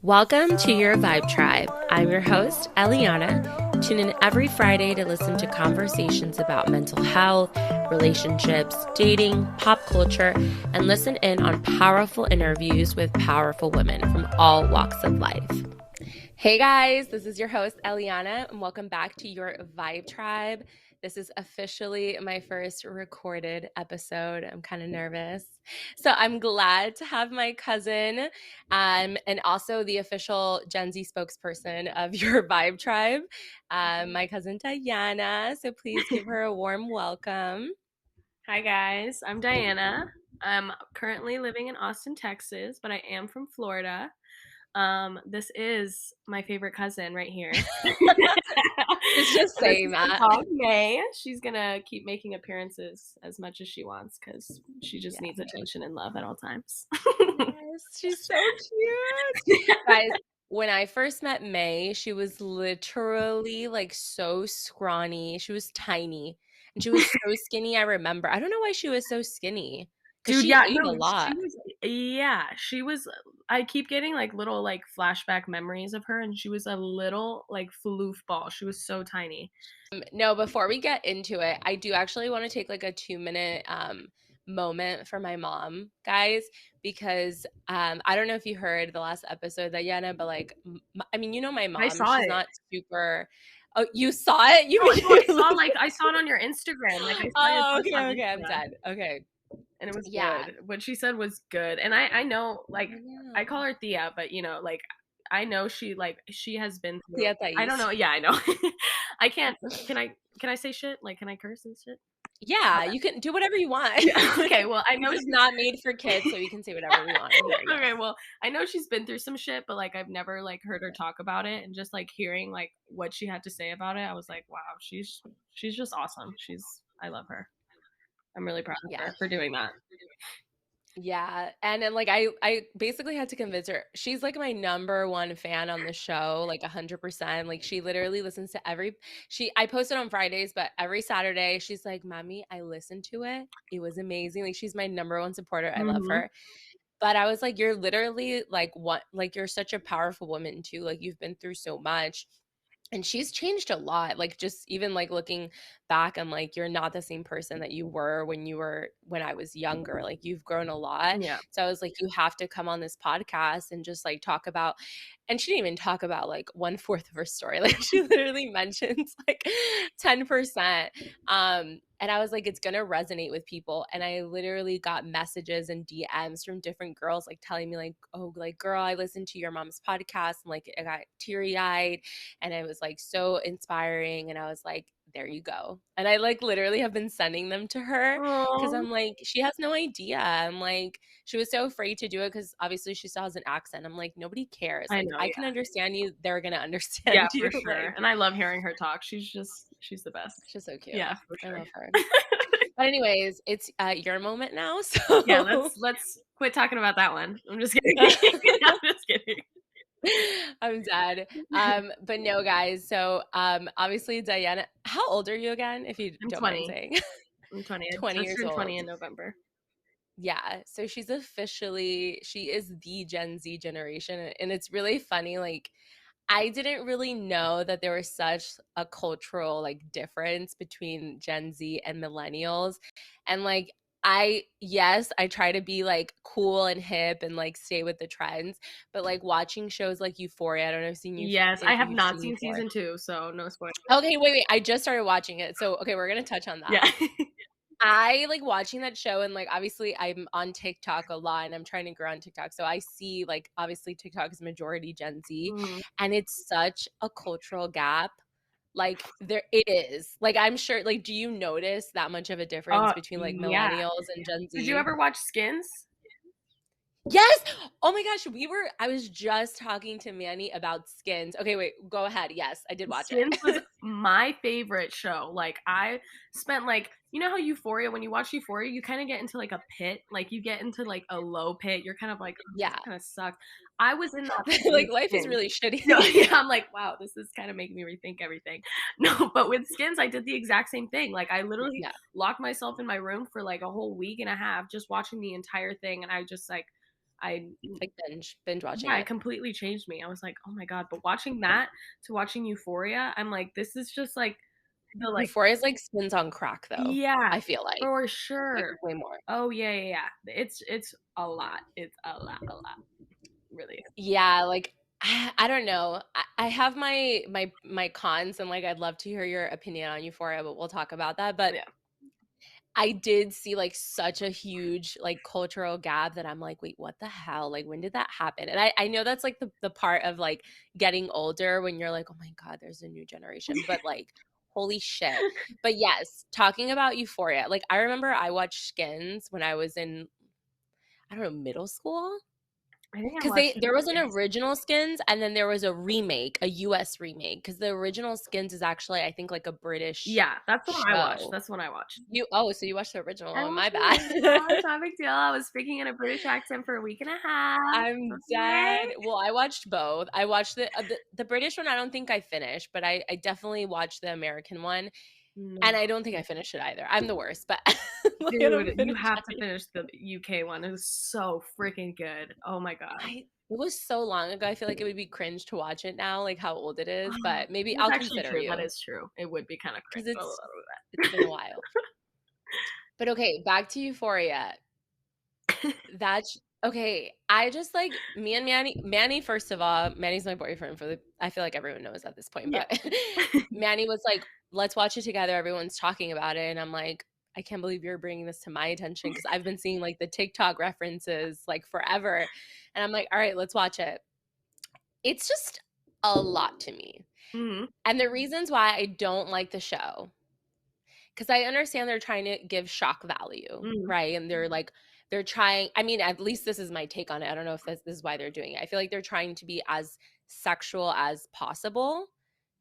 Welcome to your Vibe Tribe. I'm your host, Eliana. Tune in every Friday to listen to conversations about mental health, relationships, dating, pop culture, and listen in on powerful interviews with powerful women from all walks of life. Hey guys, this is your host, Eliana, and welcome back to your Vibe Tribe. This is officially my first recorded episode. I'm kind of nervous. So I'm glad to have my cousin and also the official Gen Z spokesperson of your Vibe Tribe, my cousin Dayanna. So please give her a warm welcome. Hi guys, I'm Dayanna. I'm currently living in Austin, Texas, but I am from Florida. This is my favorite cousin right here. It's just This saying is my that. dog May. She's gonna keep making appearances as much as she wants because she just needs attention and love at all times. Yes, she's so cute. Guys, when I first met May, she was literally like so scrawny. She was tiny and she was so skinny. I remember. I don't know why she was so skinny because Dude, she yeah, ate a no, lot. she was I keep getting like little like flashback memories of her and she was a little like floof ball. She was so tiny. No, before we get into it, I do actually want to take like a 2 minute moment for my mom, guys, because I don't know if you heard the last episode that Yana, but like, I mean, you know, my I mom, saw she's it. not super. Oh, you saw it? You No, mean no, I you saw like I saw it on your Instagram. Like I saw your Oh, post okay, on okay, I'm Insta, dead. Okay, and it was yeah. good. What she said was good, and I know like I I call know. her Thea, but like I know she has been through. Yeah, I don't Thais. know. Yeah, I know. I can't. Can I say shit? Like, can I curse and shit? Yeah, you can do whatever you want. Yeah. Okay. Well, I know This is not made for kids, so we can say whatever we want in here. Yes. Okay, well, I know she's been through some shit, but like I've never like heard her talk about it, and just like hearing like what she had to say about it, I was like, wow, she's just awesome. I love her. I'm really proud of Yeah. her for doing that. Yeah, and then like I basically had to convince her. She's like my number one fan on the show, like 100%. Like she literally listens to I posted on Fridays, but every Saturday she's like, "Mommy, I listened to it. It was amazing." Like she's my number one supporter. I love Mm-hmm. her. But I was like, "You're literally like what like you're such a powerful woman too. Like you've been through so much." And she's changed a lot, like just even like looking back, I'm like, you're not the same person that you were when I was younger. Like you've grown a lot. Yeah. So I was like, you have to come on this podcast and just like talk about, and she didn't even talk about like 1/4 of her story. Like she literally mentions like 10%. And I was like, it's gonna resonate with people. And I literally got messages and DMs from different girls like telling me like, oh, like girl, I listened to your mom's podcast and like I got teary-eyed and it was like so inspiring, and I was like, there you go. And I like literally have been sending them to her because Oh, I'm like, she has no idea. I'm like, she was so afraid to do it because obviously she still has an accent. I'm like, nobody cares. I Like know. I can Yeah. understand you, they're gonna Yeah, understand for you. sure. Like And I love hearing her talk. She's the best. she's so cute. Yeah, for I sure. love her. But anyways, it's your moment now. Yeah, So let's quit talking about that one. I'm just kidding. I'm just kidding. I'm dead. But no, guys. So obviously Diana, how old are you again, if you I'm don't mind 20. saying? I'm 20. I 20 just years turned old. 20 in November. Yeah. So she is the Gen Z generation. And it's really funny. Like, I didn't really know that there was such a cultural like difference between Gen Z and millennials. And like, yes, I try to be like cool and hip and like stay with the trends, but like watching shows like Euphoria, I don't know Yes, I if have you've not seen seen Euphoria. season 2, so no spoilers. Okay, wait. I just started watching it. So, okay, we're going to touch on Yeah. that. I like watching that show, and like obviously I'm on TikTok a lot and I'm trying to grow on TikTok. So I see like obviously TikTok is majority Gen Z, Mhm. and it's such a cultural gap. Like there it is. Like I'm sure like do you notice that much of a difference between like Yeah. millennials and Gen Did you Z? ever watch Skins? Yes. Oh my gosh, I was just talking to Manny about Skins. Okay, wait, go ahead. Yes, I did watch Skins was it. my favorite show. Like I spent like you know how Euphoria when you watch Euphoria you kind of get into like a pit, like you get into like a low pit. You're kind of like oh, this Yeah. kind of sucks. I was in that pit Like with life is Skins. really No, shitty. yeah, I'm like, wow, this is kind of making me rethink everything. No, but with Skins, I did the exact same thing. Like, I literally Yeah. locked myself in my room for like a whole week and a half, just watching the entire thing, and I just like I Like binge watching yeah, it it. completely changed me. I was like, "Oh my god," but watching that to watching Euphoria, I'm like, this is just like the like Euphoria is like spins on crack though, yeah, I feel for like sure. way more. Oh, yeah, yeah, yeah. It's a lot. It's a lot. Really is. Yeah, like I don't know. I have my cons and like I'd love to hear your opinion on Euphoria, but we'll talk about that. But Yeah. I did see like such a huge like cultural gap that I'm like, wait, what the hell? Like when did that happen? And I know that's like the part of like getting older when you're like, oh my God, there's a new generation. But like, holy shit. But yes, talking about Euphoria, like I remember I watched Skins when I was in, I don't know, middle school. I think I Because watched there was an Skins. original Skins and then there was a remake, a US remake. Because the original Skins is actually, I think, like a British Yeah, that's the one I watched. show. That's the one I watched. So you watched the original. I Oh, my watched the bad. original. It's not a big deal. I was speaking in a British accent for a week and a half. I'm Okay. dead. Well, I watched both. I watched the British one. I don't think I finished, but I definitely watched the American one, No. and I don't think I finished it either. I'm the worst, but like, I don't Dude, you finish have to any. finish the UK one. It was so freaking good. Oh my god. It was so long ago. I feel like it would be cringe to watch it now, like how old it is. But maybe That's I'll actually consider true. That you is true. It would be kind of because cringe a little it's been a bit. while. But okay, back to Euphoria. That's okay. I just like me and Manny, first of all, Manny's my boyfriend I feel like everyone knows at this point, Yeah. but Manny was like, let's watch it together. Everyone's talking about it. And I'm like, I can't believe you're bringing this to my attention because I've been seeing like the TikTok references like forever. And I'm like, all right, let's watch it. It's just a lot to me. Mhm. And the reasons why I don't like the show, because I understand they're trying to give shock value, Mhm. right? And they're trying, I mean, at least this is my take on it. I don't know if this is why they're doing it. I feel like they're trying to be as sexual as possible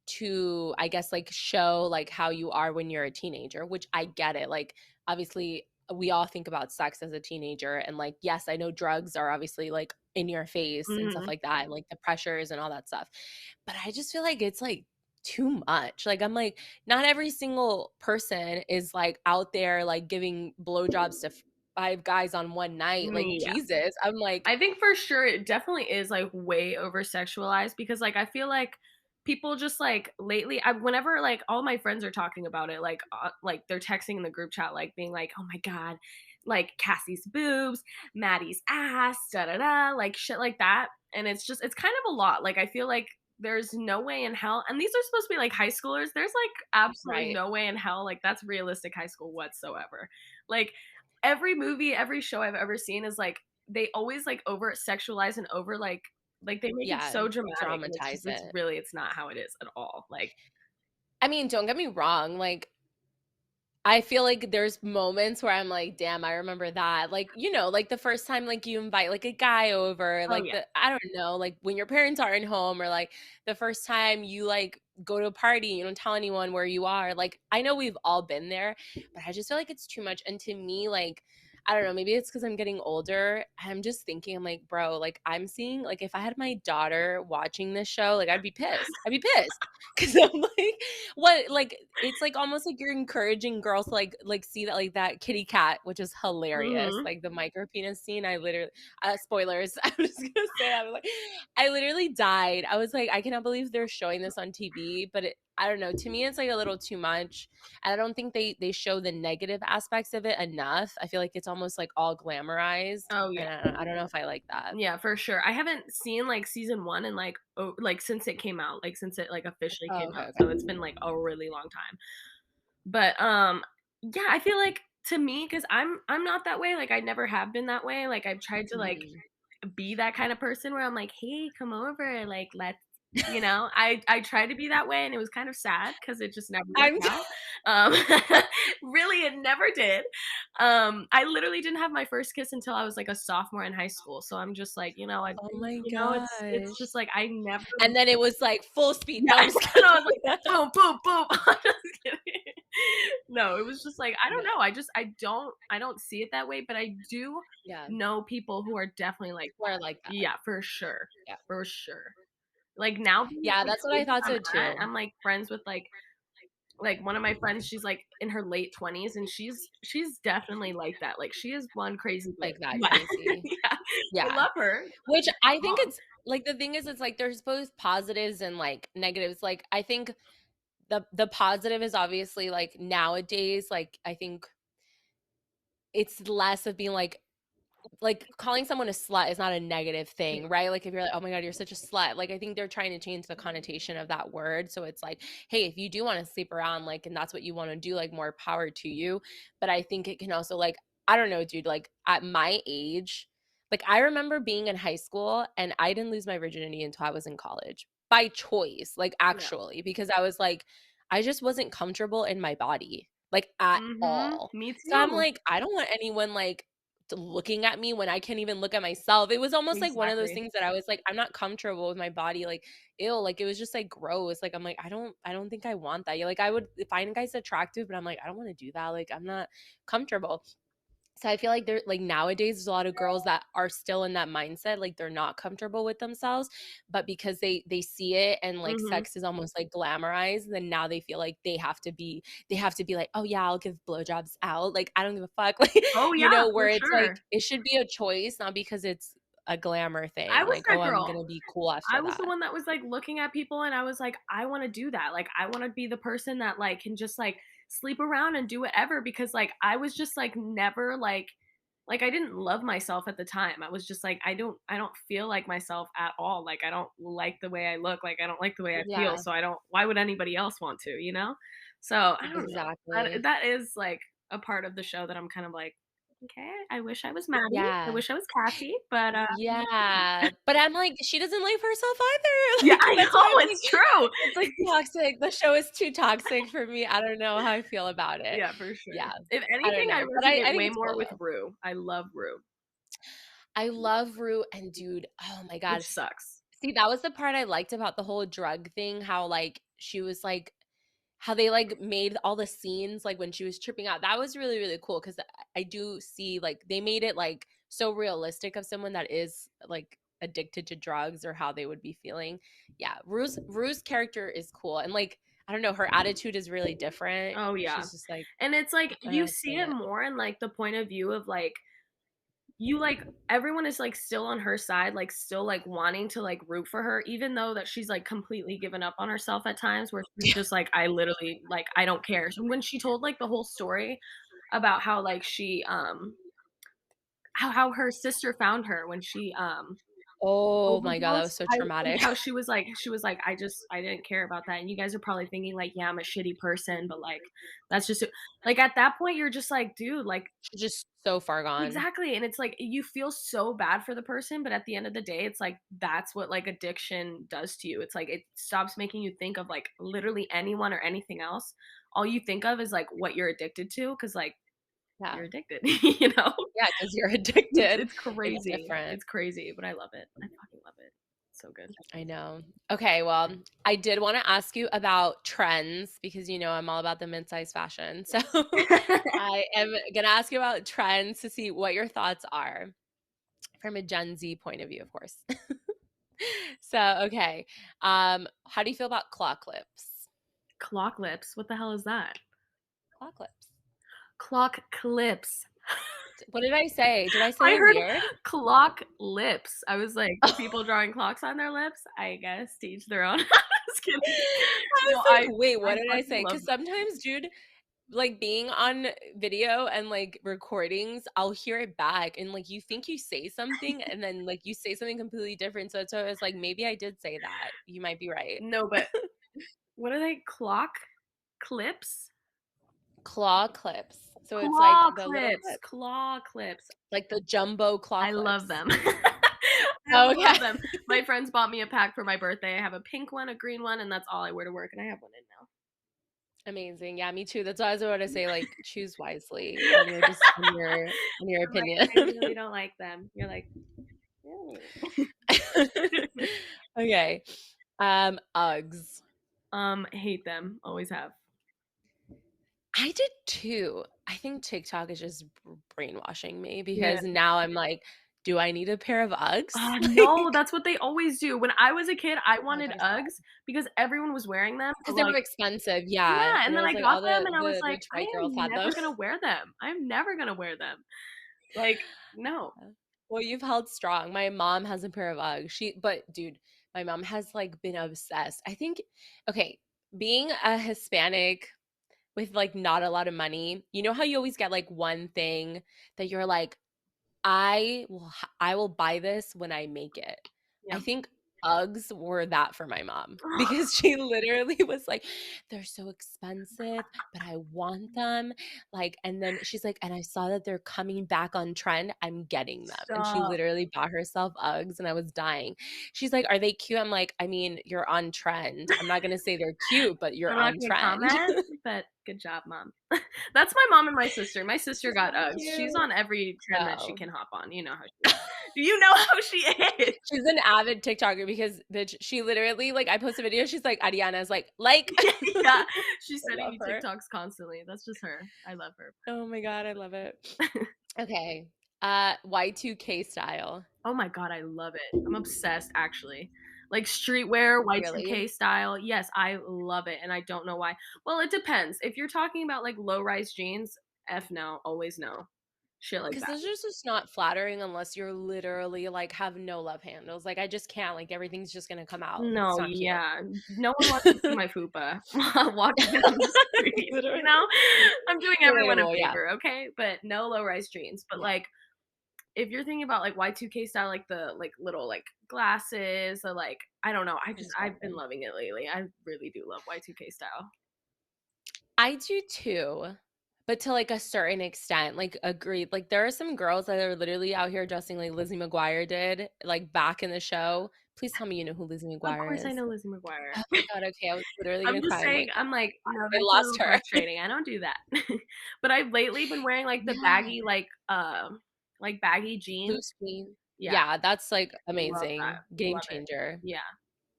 to, I guess, like show like how you are when you're a teenager, which I get it. Like, obviously, we all think about sex as a teenager. And like, yes, I know drugs are obviously like in your face and stuff Mhm. like that, and like the pressures and all that stuff. But I just feel like it's like too much. Like, I'm like, not every single person is like out there like giving blowjobs to five guys on one night. Like, Yeah. Jesus. I'm like, I think for sure it definitely is like way over sexualized because like I feel like people just like lately whenever like all my friends are talking about it like they're texting in the group chat like being like, "Oh my god, like Cassie's boobs, Maddie's ass, da da da," like shit like that. And it's kind of a lot. Like I feel like there's no way in hell, and these are supposed to be like high schoolers. There's like absolutely right. no way in hell like that's realistic high school whatsoever. Like every movie, every show I've ever seen is like they always like over sexualize and over like they make it Yeah. so dramatic and Dramatize it. it's not how it is at all. Like I mean, don't get me wrong. Like, I feel like there's moments where I'm like, damn, I remember that. Like, like the first time like you invite like a guy over, oh like yeah. I don't know, like when your parents aren't home or like the first time you like go to a party, you don't tell anyone where you are. Like, I know we've all been there, but I just feel like it's too much. And to me, like, I don't know, maybe it's because I'm getting older. I'm just thinking, I'm like, bro, like I'm seeing, like if I had my daughter watching this show, like I'd be pissed. I'd be pissed. Cause I'm like, what, like it's like almost like you're encouraging girls to like see that like that kitty cat, which is hilarious. Mhm. Like the micro penis scene, I literally spoilers. I'm just gonna say I was like, I literally died. I was like, I cannot believe they're showing this on TV, but I don't know. To me, it's like a little too much, and I don't think they show the negative aspects of it enough. I feel like it's almost like all glamorized, Oh yeah. and I don't know if I like that. Yeah, for sure. I haven't seen like season 1 and like since it came out, like since it like officially Oh, came okay, out. okay. So it's been like a really long time. But yeah, I feel like to me cuz I'm not that way, like I never have been that way. Like I've tried to like Mhm. be that kind of person where I'm like, "Hey, come over, like let's," I tried to be that way and it was kind of sad because it just never I'm. worked out. Um, really, it never did. I literally didn't have my first kiss until I was like a sophomore in high school. So I'm just like, Oh my it's gosh. just like I never And then it was like full speed. yeah, No, I'm just and I was kidding. like boom, boom, boom. I'm just kidding. No, it was just like I don't Yeah. know. I don't see it that way, but I do Yeah. know people who are definitely like Where I like that. yeah, for sure. Yeah. For sure. Like now being at Yeah, the that's what I stage thought I'm so at, too. I'm like friends with like Like one of my friends, she's like in her late 20s and she's definitely like that. Like she is one crazy bitch. Like that Yeah. crazy. Yeah. I Yeah. love her. Which I think Wrong. it's like the thing is it's like there's both positives and like negatives. Like I think the positive is obviously like nowadays, like I think it's less of being like calling someone a slut is not a negative thing, right? Like if you're like, oh my God, you're such a slut. Like I think they're trying to change the connotation of that word. So it's like, hey, if you do want to sleep around, like, and that's what you want to do, like more power to you. But I think it can also like, I don't know, dude, like at my age, like I remember being in high school and I didn't lose my virginity until I was in college by choice, like Yeah. actually, because I was like, I just wasn't comfortable in my body, like at Mhm. all. Me So I'm too. like, I don't want anyone like looking at me when I can't even look at myself. It was almost like one of those Exactly. things that I was like, I'm not comfortable with my body, like, ew, like it was just like gross. Like I'm like, I don't think I want that. You're like I would find guys attractive, but I'm like, I don't want to do that. Like I'm not comfortable. So I feel like there like nowadays there's a lot of girls that are still in that mindset, like they're not comfortable with themselves, but because they see it and like Mhm. sex is almost like glamorized, then now they feel like they have to be like, oh yeah, I'll give blowjobs out. Like I don't give a fuck. Like, Oh yeah, where for it's like sure. it should be a choice, not because it's a glamour I thing. was Like, oh, that I'm girl. gonna be cool I after was the that. one that was like looking at people and I was like, I want to do that. Like I want to be the person that like can just like sleep around and do whatever because like I was just like never like I didn't love myself at the time. I was just like I don't feel like myself at all. Like I don't like the way I look, like I don't like the way I feel. Yeah, So I don't why would anybody else want to, you know? So I don't know. exactly. That is like a part of the show that I'm kind of like, okay, I wish I was Maddie. I Yeah. wish I was Cassie, but Yeah, but I'm like, she doesn't like herself either. yeah, Like, I that's why I'm know like, it's true. it's like toxic. The show is too toxic for me. I don't know how I feel about it. Yeah, for sure. Yeah, If I don't anything, I know, but I resonate think way it's cool more with though. Rue. I love Rue, I love Rue and dude, oh my God. which sucks. See, that was the part I liked about the whole drug thing, how like she was like how they like made all the scenes like when she was tripping out. That was really, really cool because I do see like they made it like so realistic of someone that is like addicted to drugs or how they would be feeling. Yeah, Rue's character is cool and like I don't know, her attitude is really different. Oh yeah. She's just like And it's like I don't know how you to see explain it it. more in like the point of view of like you like everyone is like still on her side, like still like wanting to like root for her, even though that she's like completely given up on herself at times where she's just like, I literally like I don't care. So when she told like the whole story about how like she how her sister found her when she Oh my God, that was overdose. so And traumatic. how she was like, I didn't care about that. And you guys are probably thinking like, yeah, I'm a shitty person, but like that's just like at that point you're just like, dude, like She's just so far gone. exactly. And it's like you feel so bad for the person, but at the end of the day, it's like that's what like addiction does to you. It's like it stops making you think of like literally anyone or anything else. All you think of is like what you're addicted to, because like Yeah. you're addicted, you know? Yeah, because you're It's addicted. it's It's crazy. different. It's crazy, but I love it. I fucking love it. So good. I know. Okay, well, I did want to ask you about trends because I'm all about the mid-size fashion. So I am gonna ask you about trends to see what your thoughts are from a Gen Z point of view, of course. So, okay. How do you feel about claw clips? Clock lips. What the hell is that? Claw clips. Clock clips. What did I say? Did I say I it heard weird? clock lips. I was like, people drawing clocks on their lips? I guess to each their own. Just kidding. I No, was like, wait, I what did I fucking say? love Because sometimes, dude, like being on video and like recordings, I'll hear it back and like you think you say something and then like you say something completely different. So I was like, maybe I did say that. You might be right. no, but what are they? Clock clips? Claw clips. So it's like Claw the little clips. clip, Claw clips. like the jumbo claw I love clips. them. I Okay. love them. My friends bought me a pack for my birthday. I have a pink one, a green one, and that's all I wear to work, and I have one in now. Amazing. Yeah, me too. That's why I was about to say, like, choose wisely in your I'm like, opinion. I really don't like them. You're like, really? Okay. Uggs. Hate them. Always have. I did too. I think TikTok is just brainwashing me Yeah. because now I'm like, do I need a pair of Uggs? No, that's what they always do. When I was a kid, I Oh my wanted God, I saw Uggs because everyone was wearing them, but, because they like were expensive, yeah, yeah, and and it then was I like got all them the and I was the like, rich "I white girls am had them. never gonna wear them. I'm never gonna wear them." Like, no. Well, you've held strong. My mom has a pair of Uggs. But dude, my mom has like been obsessed. I think, okay, being a Hispanic with like not a lot of money, you know how you always get like one thing that you're like, I will buy this when I make it. Yeah. I think Uggs were that for my mom because she literally was like, "They're so expensive, but I want them." Like, and then she's like, "And I saw that they're coming back on trend. I'm getting them." And she Stop. literally bought herself Uggs, and I was dying. She's like, "Are they cute?" I'm like, "I mean, you're on trend. I'm not gonna say they're cute, but you're I'm not on gonna trend." comment, but good job, mom. That's my mom and my sister. My sister She's got so Uggs. She's cute. on every trend that she Oh. can hop on. You know how she is. You know how she is. She's an avid TikToker because bitch, she literally like I post a video, she's like, Ariana's like Yeah, she's I sending love me her. TikToks constantly. That's just her. I love her. Oh my God, I love it. Okay. Y2K style. Oh my god, I love it. I'm obsessed actually. Like streetwear, Really? Y2K style. Yes, I love it and I don't know why. Well, it depends. If you're talking about like low-rise jeans, F no, always no. Shit like Because that. those are just not flattering unless you're literally like have no love handles. Like I just can't, like everything's just gonna come out. It's No, not cute. yeah. No one wants to see my fupa walking down the street, you Literally. know? I'm doing everyone a Relatable, yeah. favor, okay? But no low-rise jeans. But Yeah. like if you're thinking about like Y2K style, like the like little like glasses, or like I don't know, I'm so I've been good. loving it lately. I really do love Y2K style. I do too, but to like a certain extent. Like agreed. Like there are some girls that are literally out here dressing like Lizzie McGuire did, like back in the show. Please tell me you know who Lizzie Of McGuire course I is. know Lizzie McGuire. Oh my God, okay. I was literally I'm gonna just cry. I'm saying, like, I'm like, no, I that's a lost little her. frustrating. I don't do that. But I've lately been wearing like the Yeah. baggy like baggy jeans. Loose queen. Yeah, Yeah, that's like love that. amazing. Game Love it. changer. Yeah.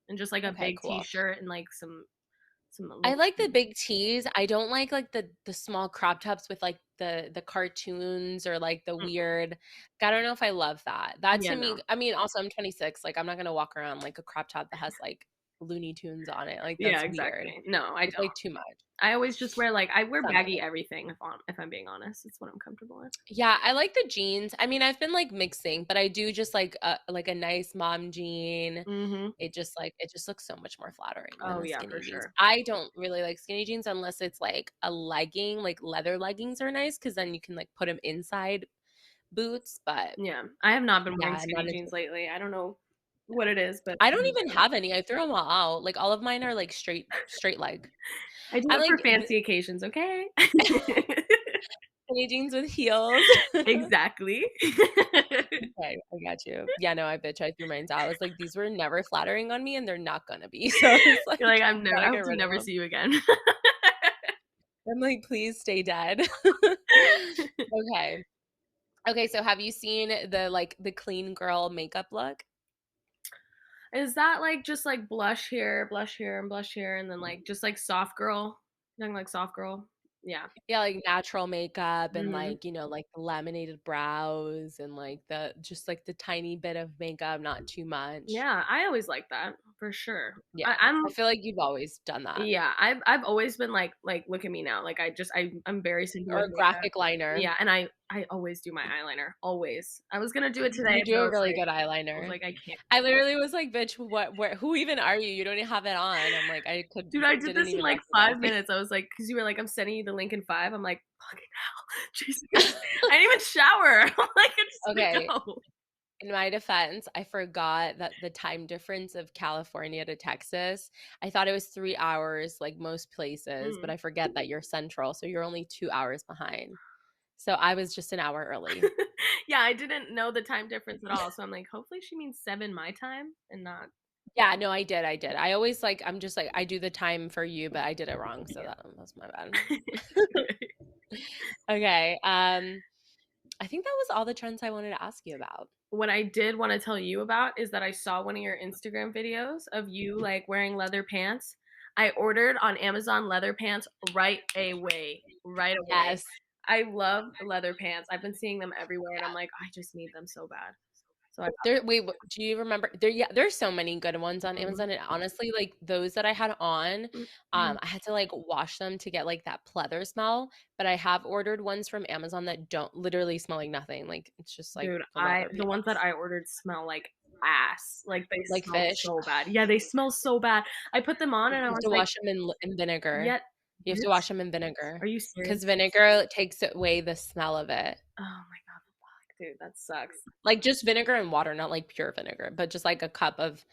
And just like a Okay, big cool. t-shirt and like some I little like the shoes. big tees. I don't like the small crop tops with like the cartoons or like the Mm-mm. weird. I don't know if I love that. That Yeah, to me, no. I mean, also I'm 26. Like I'm not gonna walk around like a crop top that has like Looney Tunes on it. Like Yeah, that's weird. exactly. No, I It's don't. like too much. I always just wear like I wear Some of baggy it. everything if I'm being honest. It's what I'm comfortable with. Yeah, I like the jeans. I mean, I've been like mixing, but I do just like a nice mom jean. Mhm. It just looks so much more flattering than Oh the yeah, for skinny jeans. sure. I don't really like skinny jeans unless it's like a legging, like leather leggings are nice because then you can like put them inside boots. But Yeah. I have not been wearing yeah, not skinny into. jeans lately. I don't know what it is, but I don't even have any. I threw them all out. Like all of mine are like straight leg. I do I it for like fancy occasions, okay? skinny jeans with heels. Exactly. Okay, I got you. Yeah, no, I threw mine out. I was like, these were never flattering on me, and they're not gonna be. So I was like, You're like, gotta I get hope to rid of never them. see you again. I'm like, please stay dead. Okay. Okay, so have you seen the clean girl makeup look? Is that like just like blush here, and blush here, and then like just like soft girl? Nothing like soft girl? Yeah. Yeah, like natural makeup and Mhm. like, like the laminated brows and like the just like the tiny bit of makeup, not too much. Yeah, I always like that for sure. Yeah. I I'm feel like you've always done that. yeah, I've always been like look at me now. Like I'm very simple Or with a makeup. graphic liner. Yeah, and I always do my eyeliner. Always. I was gonna do it today, You do but a really good eyeliner. I can't. I literally was like, "Bitch, who even are you? You don't even have it on." I'm like, Dude, I did didn't this in even like recognize 5 you. minutes. I was like, because you were like, I'm sending you the link in 5. I'm like, fucking hell, Jesus. I didn't even shower. I'm like, I'm just Okay, gonna go. in my defense, I forgot that the time difference of California to Texas, I thought it was 3 hours like most places, but Mm. I forget that you're central, so you're only 2 hours behind. So I was just an hour early. Yeah, I didn't know the time difference at all. So I'm like, hopefully she means 7 my time and not Yeah, no, I did. I always like I'm just like I do the time for you, but I did it wrong, so yeah. that was my bad. Okay, I think that was all the trends I wanted to ask you about. What I did want to tell you about is that I saw one of your Instagram videos of you like wearing leather pants. I ordered on Amazon leather pants right away. Right away. Yes, I love leather pants. I've been seeing them everywhere and I'm yeah. like, I just need them so bad. So I There wait, do you remember there yeah, there's so many good ones on mhm. Amazon, and honestly, like, those that I had on, Mhm. I had to, like, wash them to get, like, that pleather smell, but I have ordered ones from Amazon that don't literally smell like nothing, like, it's just, like, Dude, the I leather the ones that pants. I ordered smell like ass. Like, they Like smell fish. so bad. Yeah, they smell so bad. I put them on You and I have was to like, wash them in vinegar. "Yet You have to wash this? them in vinegar Are you because serious?" vinegar takes away the smell of it. Oh my god, fuck, dude, that sucks. Like, just vinegar and water, not, like, pure vinegar, but just, like, a cup of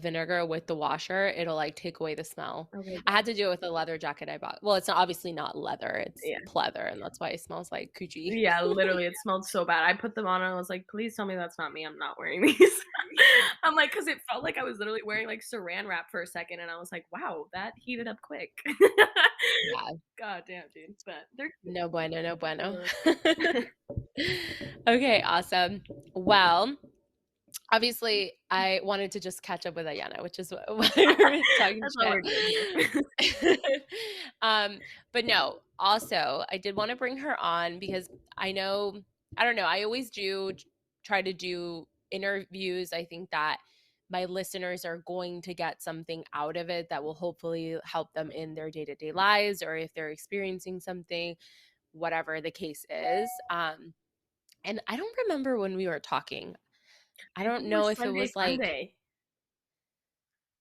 vinegar with the washer, it'll, like, take away the smell. Okay, I had to do it with a leather jacket I bought. Well, it's not obviously not leather, it's yeah. pleather, and that's why it smells like coochie. Yeah, literally, it smelled so bad. I put them on and I was like, "Please tell me that's not me. I'm not wearing these." I'm like, because it felt like I was literally wearing, like, Saran wrap for a second, and I was like, "Wow, that heated up quick." Yeah. God damn, dude, but they're cute. No bueno, no They're bueno. really cute. Okay, awesome. Well, obviously, I wanted to just catch up with Ayana, which is why we were talking That's what shit. we're doing here. Um, but no, also, I did wanna bring her on because I know I don't know, I always do try to do interviews. I think that my listeners are going to get something out of it that will hopefully help them in their day-to-day lives or if they're experiencing something, whatever the case is. And I don't remember when we were talking. I I think don't it know was if it Sunday was like Funday.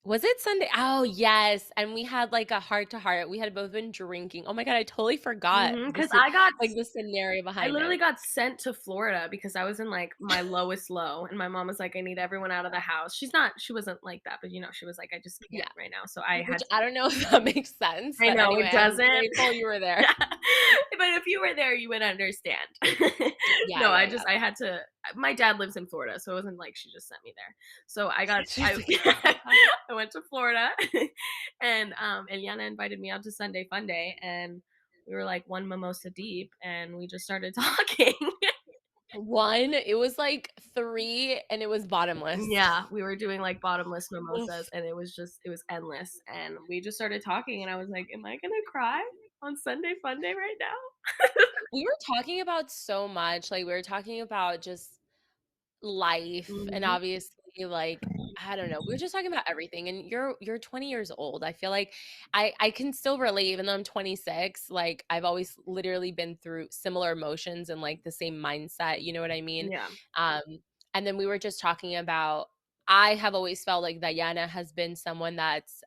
was it Sunday? Oh, yes, and we had, like, a heart to heart. We had both been drinking. Oh my god, I totally forgot Because the scenario I behind literally it. got sent to Florida because I was in, like, my lowest low, and my mom was like, "I need everyone out of the house." She wasn't like that, but, she was like, "I just Yeah, can't right now." So I which had to I don't know if that makes sense, I but know, anyway, it I'm doesn't. grateful you were there. Yeah. But if you were there, you would understand. Yeah, No, yeah, yeah. I had to my dad lives in Florida, so it wasn't like she just sent me there. So She's like, I went to Florida and, Eliana invited me out to Sunday Funday, and we were, like, one mimosa deep, and we just started talking. 1, it was, like, 3, and it was bottomless. Yeah, we were doing, like, bottomless mimosas, Oof. and it was endless, and we just started talking, and I was like, "Am I gonna cry on Sunday Funday right now?" We were talking about so much, like, we were talking about just life and Mhm. obviously, like, I don't know, we were just talking about everything, and you're 20 years old. I feel like I can still relate even though I'm 26, like, I've always literally been through similar emotions and, like, the same mindset, you know what I mean? Yeah. Um, and then we were just talking about I have always felt like Diana has been someone that's,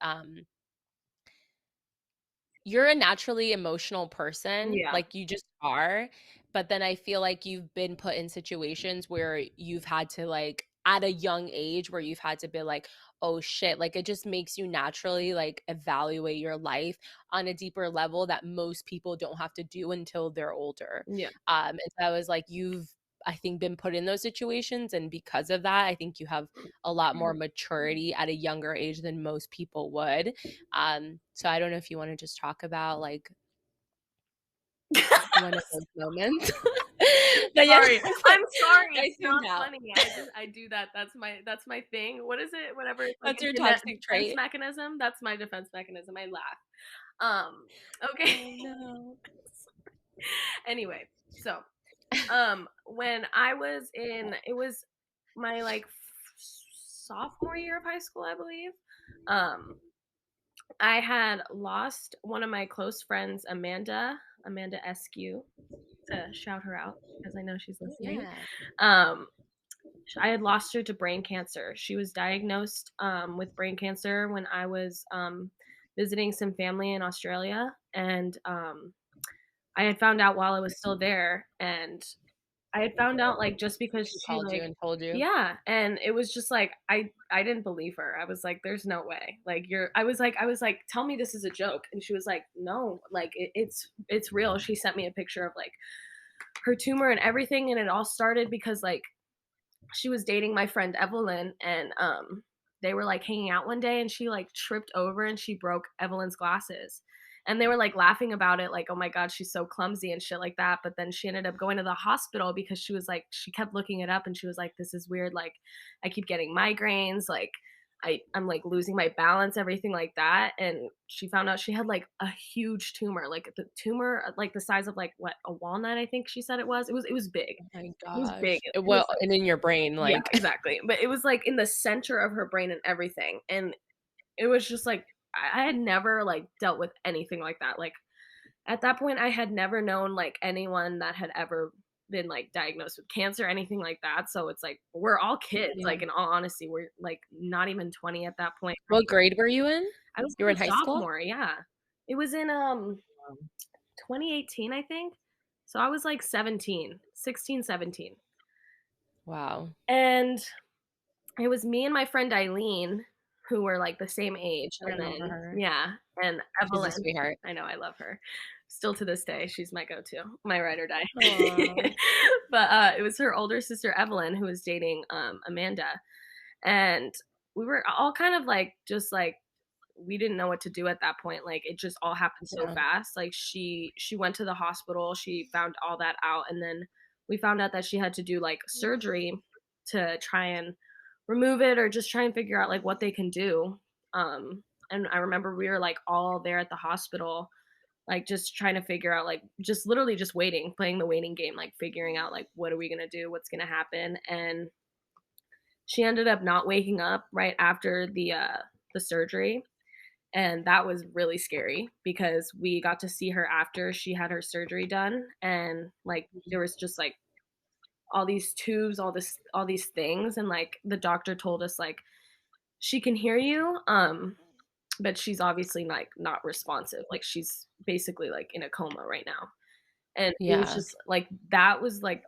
you're a naturally emotional person, Yeah. like, you just are, but then I feel like you've been put in situations where you've had to, like at a young age where you've had to be like, "Oh, shit," like, it just makes you naturally, like, evaluate your life on a deeper level that most people don't have to do until they're older. Yeah. And so I was like, you've, I think, been put in those situations, and because of that, I think you have a lot more maturity at a younger age than most people would. So I don't know if you wanna just talk about, like, one of those moments. But yeah, Sorry. I'm sorry, I it's not tuned out. funny. I do that. That's my thing. What is it? Whatever, it's like That's a your toxic defense trait. mechanism? That's my defense mechanism. I laugh. Okay. Oh, no. Anyway, so, when I was in it was my, like, sophomore year of high school, I believe. Um, I had lost one of my close friends, Amanda Eskew, to shout her out because I know she's listening. Yeah. Um, I had lost her to brain cancer. She was diagnosed with brain cancer when I was visiting some family in Australia, and I had found out while I was still there, and I had found out like just because She she called you like and told you? yeah, and it was just like I didn't believe her. I was like, "There's no way." Like you're. I was like, "Tell me this is a joke," and she was like, "No, like it's real." She sent me a picture of like her tumor and everything, and it all started because like she was dating my friend Evelyn, and they were like hanging out one day, and she like tripped over and she broke Evelyn's glasses. And they were like laughing about it, like, oh my God, she's so clumsy and shit like that. But then she ended up going to the hospital because she was like, she kept looking it up and she was like, this is weird. Like, I keep getting migraines. Like, I'm like losing my balance, everything like that. And she found out she had like a huge tumor, like the tumor, like the size of like what, a walnut, I think she said it was. It was big. Oh my It was big. gosh. It was Well, and in your brain, yeah, like exactly. But it was like in the center of her brain and everything. And it was just like I had never like dealt with anything like that. Like at that point I had never known like anyone that had ever been like diagnosed with cancer, anything like that. So it's like we're all kids, yeah. like in all honesty, we're like not even 20 at that point. What grade were you in? I was You were like in a high school? sophomore, yeah. It was in 2018, I think. So I was like 17, 16, 17. Wow. And it was me and my friend Eileen who were, like, the same age, I and remember then her. yeah, and She's a Evelyn. sweetheart. I know, I love her. Still to this day, she's my go-to, my ride or die. Aw. But, it was her older sister, Evelyn, who was dating, Amanda, and we were all kind of, like, just, like we didn't know what to do at that point, like, it just all happened so Yeah. fast, like, she went to the hospital, she found all that out, and then we found out that she had to do, like, surgery to try and remove it or just try and figure out, like, what they can do, and I remember we were, like, all there at the hospital, like, just trying to figure out, like just literally just waiting, playing the waiting game, like, figuring out, like, what are we gonna do, what's gonna happen, and she ended up not waking up right after the surgery, and that was really scary because we got to see her after she had her surgery done, and, like, there was just, like, all these tubes, all these things, and, like, the doctor told us, like, "She can hear you, but she's obviously, like, not responsive, like, she's basically, like, in a coma right now." And it was Yeah. just, like that was, like,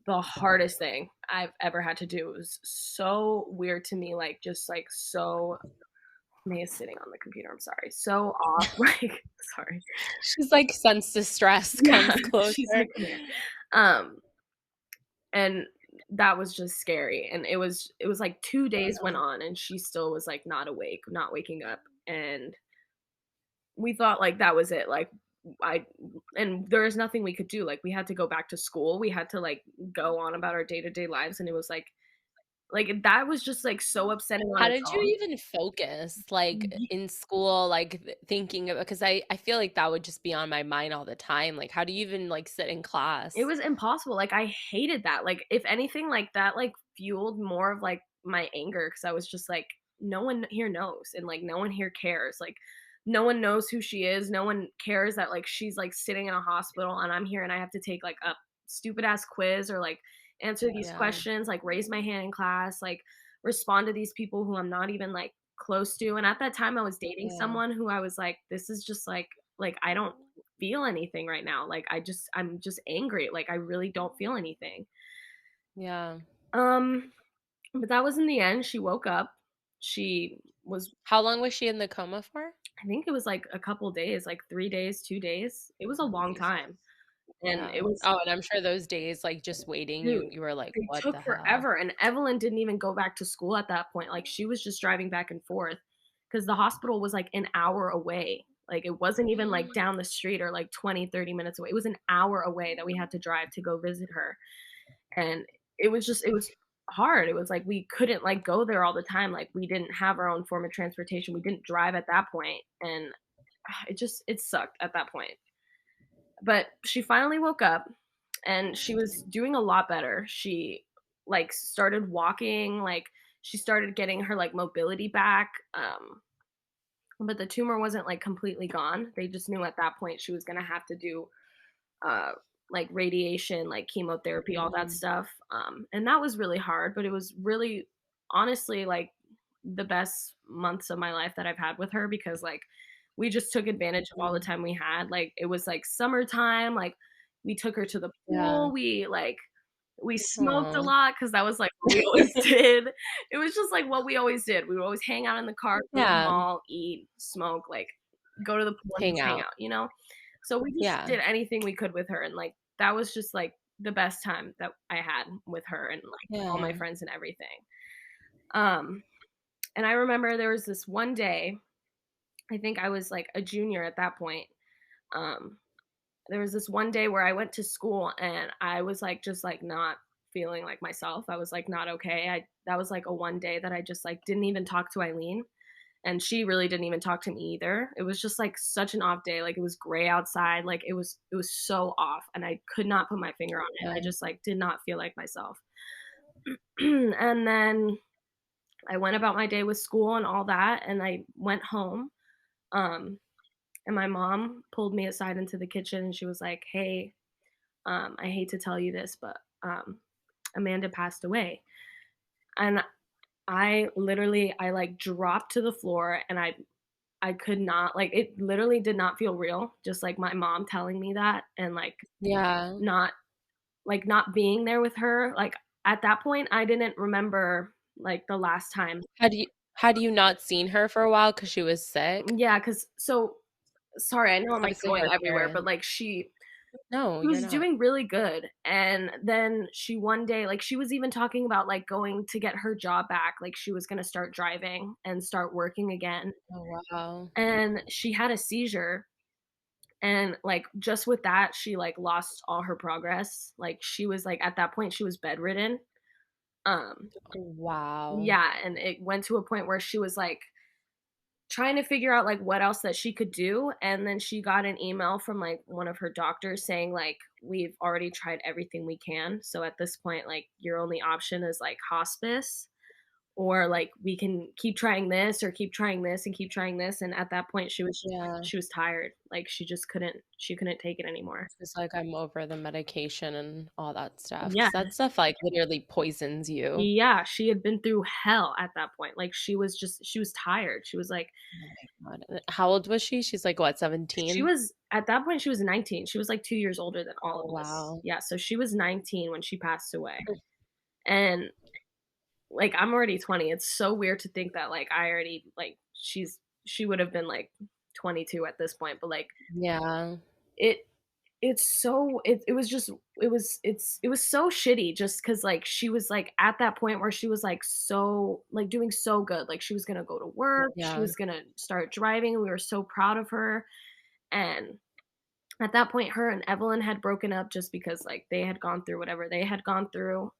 the hardest thing I've ever had to do. It was so weird to me, like, just, like, so May is sitting on the computer, I'm sorry. So off, like sorry. She's like, sense distress Yeah, comes she's closer. like, "Come here." Um, and that was just scary, and it was, like, 2 days went on, and she still was, like, not awake, not waking up, and we thought, like, that was it, like, I and there is nothing we could do, like, we had to go back to school, we had to, like, go on about our day-to-day lives, and it was, like, that was just, like, so upsetting on How its did you own. even focus, like, Ye in school, like, thinking of because I feel like that would just be on my mind all the time, like, how do you even, like, sit in It class? was impossible, like, I hated that, like, if anything, like, that, like, fueled more of, like, my anger because I was just like, "No one here knows, and, like, no one here cares," like, no one knows who she is, no one cares that, like, she's, like, sitting in a hospital, and I'm here, and I have to take, like, a stupid ass quiz or, like, answer these Yeah, questions, like, raise my hand in class, like, respond to these people who I'm not even, like, close to, and at that time, I was dating yeah, someone who I was like, "This is just, like, I don't feel anything right now. Like I'm just angry. Like I really don't feel anything." yeah. Um, but that was in the end. She woke up. She was How long was she in the coma for? I think it was like a couple days, like 3 days, 2 days. It was a long Jesus. time. And Yeah. it was Oh, and I'm sure those days, like, just waiting, dude, you were like, they "What took the hell?" forever, and Evelyn didn't even go back to school at that point, like, she was just driving back and forth because the hospital was, like, an hour away, like, it wasn't even, like, down the street or, like, 20, 30 minutes away, it was an hour away that we had to drive to go visit her, and it was hard, it was like we couldn't, like, go there all the time, like, we didn't have our own form of transportation, we didn't drive at that point, and it sucked at that point. But she finally woke up and she was doing a lot better. She like started walking, like she started getting her like mobility back. But the tumor wasn't like completely gone. They just knew at that point she was gonna have to do uh like radiation, like chemotherapy, all that Mhm. stuff. And that was really hard, but it was really honestly like the best months of my life that I've had with her because like we just took advantage of all the Mhm. time we had. Like it was like summertime, like we took her to the Yeah. pool, we smoked a Aw. lot because that was like what we always did. It was just like what we always did. We would always hang out in the car, go to the Yeah. mall, eat, smoke, like go to the pool and Hang just hang out. out, you know? So we just Yeah. did anything we could with her, and, like, that was just, like, the best time that I had with her and, like, all my Yeah. friends and everything. Um, and I remember there was this one day, I think I was, like, a junior at that point, um, there was this one day where I went to school and I was, like, just, like, not feeling like myself. I was, like, not okay. I That was, like, a one day that I just, like, didn't even talk to Eileen, and she really didn't even talk to me either. It was just, like, such an off day, like, it was gray outside, like, it was so off, and I could not put my finger on it. I Yeah. just, like, did not feel like myself. And then I went about my day with school and all that, and I went home, um, and my mom pulled me aside into the kitchen, and she was like, "Hey, I hate to tell you this, but, Amanda passed away." And I, like, dropped to the floor, and I could not, like, it literally did not feel real, just, like, my mom telling me that and, Yeah. not not being there with her, like, at that point, I didn't remember, like, the last time. Had you not seen her for a while because she was sick? Yeah, cause sorry, I know I'm, like, Obviously, going her everywhere, but, parents. like, she No, you're was not. doing really good, and then she one day, like, she was even talking about, like, going to get her job back, like, she was gonna start driving and start working again, Oh, wow. and she had a seizure, and, like, just with that, she, like, lost all her progress, like, she was, like, at that point, she was bedridden, um, Wow. yeah, and it went to a point where she was, like, trying to figure out, like, what else that she could do, and then she got an email from, like, one of her doctors saying, like, "We've already tried everything we can, so at this point, like, your only option is, like, hospice, or, like, we can keep trying this or keep trying this and keep trying this," and at that point, Yeah. she was tired, like, she couldn't take it anymore. Just like, I'm over the medication and all that stuff, Yeah, 'cause that stuff, like, literally poisons you. yeah, she had been through hell at that point, like, she was tired, she was, like Oh my god. How old was she? She's, like, what, she 17? was at that point, she was 19, she was, like, 2 years older than all Oh, of us. wow. Yeah, so she was 19 when she passed away, and, like, I'm already 20, it's so weird to think that, like, I already like, she would have been, like, 22 at this point, but, like, Yeah. it it's so it was just it was so shitty just because like, she was, like, at that point where she was, like, so like, doing so good, like, she was gonna go to work, she Yeah. was gonna start driving, we were so proud of her, and at that point, her and Evelyn had broken up just because, like, they had gone through whatever they had gone through,